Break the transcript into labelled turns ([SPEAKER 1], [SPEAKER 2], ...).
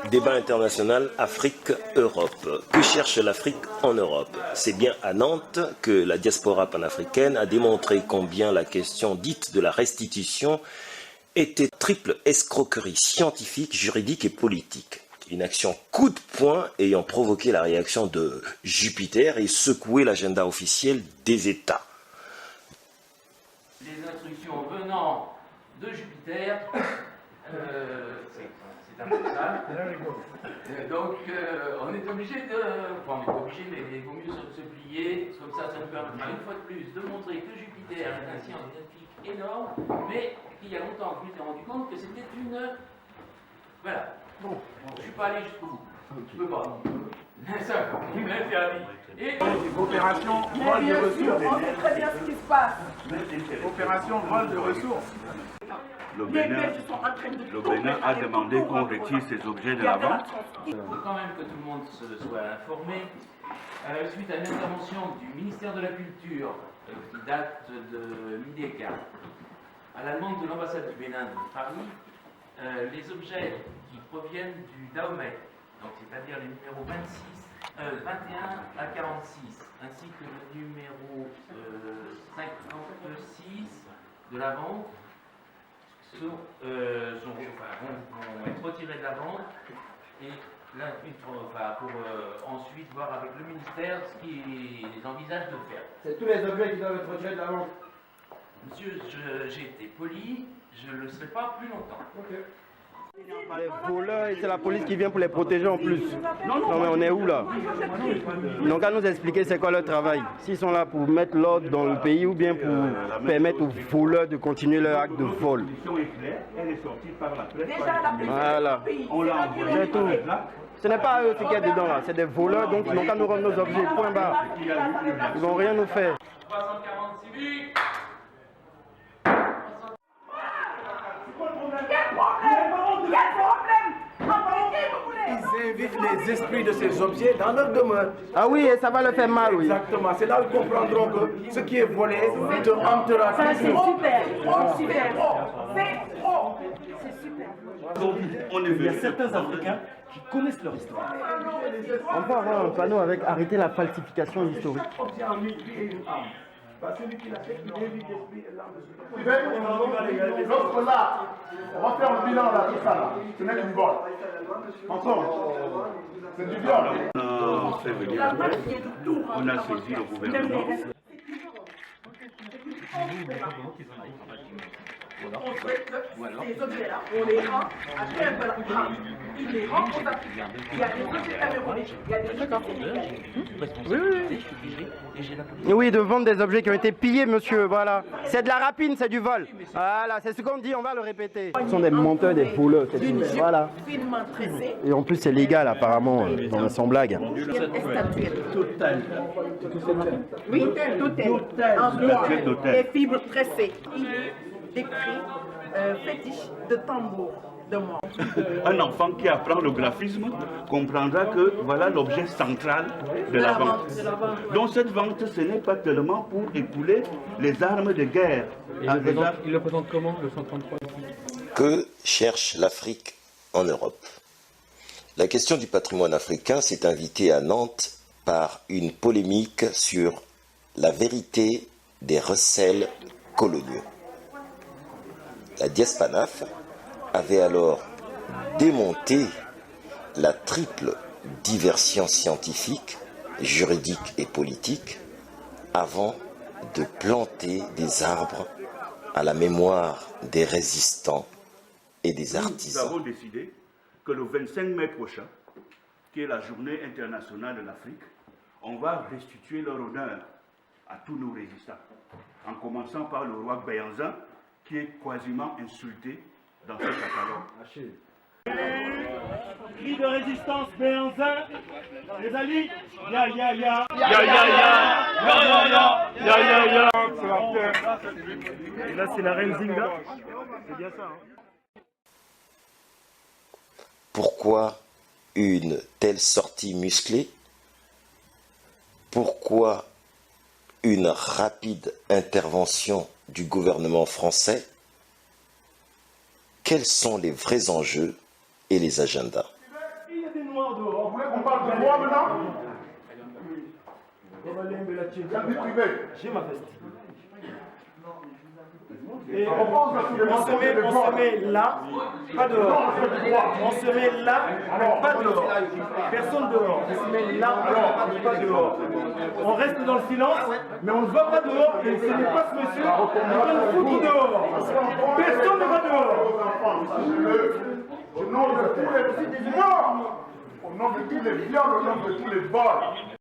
[SPEAKER 1] Débat international Afrique-Europe. Que cherche l'Afrique en Europe? C'est bien à Nantes que la diaspora panafricaine a démontré combien la question dite de la restitution était triple escroquerie scientifique, juridique et politique. Une action coup de poing ayant provoqué la réaction de Jupiter et secoué l'agenda officiel des États.
[SPEAKER 2] Les instructions venant de Jupiter, c'est un peu ça. Donc on est obligé de... Enfin, on est obligé, mais il vaut mieux se plier. Comme ça nous permettra une fois de plus de montrer que Jupiter est un scientifique énorme, mais qu'il y a longtemps que je m'étais rendu compte que c'était une... Voilà. Bon, je ne suis pas allé jusqu'au bout. Je peux pas. Ça, il me l'interdit. Et...
[SPEAKER 3] Opération vol de ressources.
[SPEAKER 4] On sait très bien ce qui se passe.
[SPEAKER 3] Opération vol de ressources.
[SPEAKER 5] Le Bénin a demandé qu'on retire ces objets de la vente.
[SPEAKER 2] Il faut quand même que tout le monde se soit informé. Suite à une intervention du ministère de la Culture qui date de mi-déca, à la demande de l'ambassade du Bénin de Paris, les objets qui proviennent du Dahomey, donc c'est-à-dire les numéros 21 à 46, ainsi que le numéro 56 de la vente, vont être retirés de la vente et là, pour ensuite voir avec le ministère ce qu'ils envisagent de faire.
[SPEAKER 6] C'est tous les objets qui doivent être retirés de la vente.
[SPEAKER 2] Monsieur, j'ai été poli, je ne le serai pas plus longtemps.
[SPEAKER 6] Okay.
[SPEAKER 7] Les voleurs et c'est la police qui vient pour les protéger en plus. Non mais on est où là? Ils n'ont qu'à nous expliquer c'est quoi leur travail. S'ils sont là pour mettre l'ordre dans le pays ou bien pour permettre aux voleurs de continuer leur acte de vol. Voilà. C'est tout. Ce n'est pas eux qui est dedans là, c'est des voleurs donc ils n'ont qu'à nous rendre nos objets. Point barre. Ils vont rien nous faire.
[SPEAKER 2] 340 civils.
[SPEAKER 3] Ils invitent les esprits de ces objets dans leur demeure.
[SPEAKER 7] Ah oui, et ça va leur faire mal, oui.
[SPEAKER 3] Exactement, c'est là où ils comprendront que ce qui est volé te hantera.
[SPEAKER 4] Ça, c'est super. Oh, super. C'est trop. C'est super.
[SPEAKER 8] Il y a certains Africains qui connaissent leur histoire.
[SPEAKER 7] On peut avoir un panneau avec arrêter la falsification historique.
[SPEAKER 3] Celui qui l'a fait, il évite l'esprit et l'âme de l'autre là, on va faire le bilan là, tout ça là. Ce n'est que du vol. Ensemble. C'est du viol.
[SPEAKER 5] On a fait venir, on a saisi le gouvernement.
[SPEAKER 4] Ces objets-là, on les rend à quel peu ils les rendent aux Africains. Il y a des objets camerounais, il y a des objets sénégalais.
[SPEAKER 7] Oui, de vendre des objets qui ont été pillés, monsieur, voilà. C'est de la rapine, c'est du vol. Voilà, c'est ce qu'on dit, on va le répéter. Ce sont des menteurs, des voleurs, c'est tout. Voilà. Et en plus, c'est légal, apparemment, sans blague.
[SPEAKER 8] Total.
[SPEAKER 4] Oui, total. En bois, des fibres tressées. Il est décrit fétiche de tambour.
[SPEAKER 5] Un enfant qui apprend le graphisme comprendra que voilà l'objet central de la vente. Donc cette vente, ce n'est pas tellement pour écouler les armes de guerre.
[SPEAKER 8] Il le présente comment, le 133?
[SPEAKER 1] Que cherche l'Afrique en Europe? La question du patrimoine africain s'est invitée à Nantes par une polémique sur la vérité des recels coloniaux. La Diaspanaf avait alors démonté la triple diversion scientifique, juridique et politique avant de planter des arbres à la mémoire des résistants et des artisans.
[SPEAKER 5] Nous avons décidé que le 25 mai prochain, qui est la journée internationale de l'Afrique, on va restituer leur honneur à tous nos résistants, en commençant par le roi Béanzin, qui est quasiment insulté dans ce catalogue.
[SPEAKER 9] Cri de résistance Béanzin, les amis, ya ya ya,
[SPEAKER 3] Ya ya ya, ya ya ya, ya ya ya.
[SPEAKER 9] Et là c'est la reine Zinga, c'est bien ça.
[SPEAKER 1] Pourquoi une telle sortie musclée? Pourquoi une rapide intervention du gouvernement français? quels sont les vrais enjeux et les agendas?
[SPEAKER 9] Il y a des noirs dehors.
[SPEAKER 3] Vous voulez qu'on parle de moi maintenant?
[SPEAKER 9] J'ai ma veste. Et on se met là, pas dehors. On se met là, mais pas dehors. Personne dehors. On se met là, pas dehors. On reste dans le silence, mais on ne va pas dehors. Et ce n'est pas ce monsieur qui va nous foutre dehors. Personne ne va dehors.
[SPEAKER 3] Au nom de tous les morts, au nom de tous les viols, au nom de tous les vols.